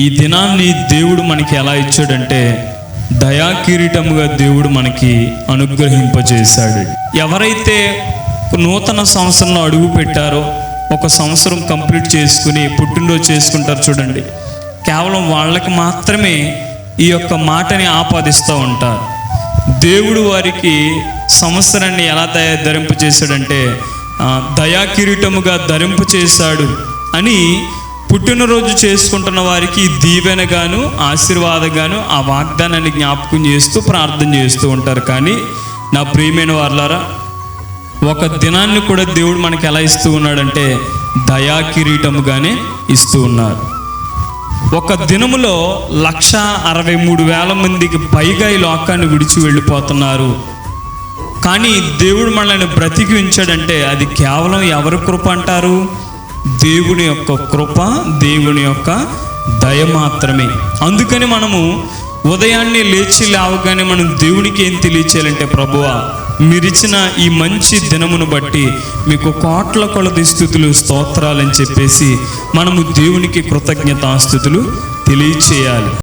ఈ దినాన్ని దేవుడు మనకి ఎలా ఇచ్చాడంటే దయా కిరీటముగా దేవుడు మనకి అనుగ్రహింపజేశాడు. ఎవరైతే నూతన సంవత్సరంలో అడుగు పెట్టారో, ఒక సంవత్సరం కంప్లీట్ చేసుకుని పుట్టినరోజు చేసుకుంటారు చూడండి, కేవలం వాళ్ళకి మాత్రమే ఈ యొక్క మాటని ఆపాదిస్తూ ఉంటారు. దేవుడు వారికి సంవత్సరాన్ని ఎలా ధరింపు చేశాడంటే దయా కిరీటముగా ధరింపు చేశాడు అని పుట్టినరోజు చేసుకుంటున్న వారికి దీవెనగాను ఆశీర్వాదంగాను ఆ వాగ్దానాన్ని జ్ఞాపకం చేస్తూ ప్రార్థన చేస్తూ ఉంటారు. కానీ నా ప్రియమైన వారలారా, ఒక దినాన్ని కూడా దేవుడు మనకి ఎలా ఇస్తూ ఉన్నాడంటే దయా కిరీటముగానే ఇస్తూ ఉన్నారు. ఒక దినములో 163,000 మందికి పైగా ఈ లోకాన్ని విడిచి వెళ్ళిపోతున్నారు. కానీ దేవుడు మనల్ని బ్రతికి ఉంచాడంటే అది కేవలం ఎవరి కృప అంటారు? దేవుని యొక్క కృప, దేవుని యొక్క దయ మాత్రమే. అందుకని మనము ఉదయాన్నే లేచి లేవగానే మనం దేవునికి ఏం తెలియచేయాలంటే, ప్రభువా మీరిచ్చిన ఈ మంచి దినమును బట్టి మీకు కోట్ల కొలది స్తుతులు స్తోత్రాలని చెప్పేసి మనము దేవునికి కృతజ్ఞతాస్తుతులు తెలియచేయాలి.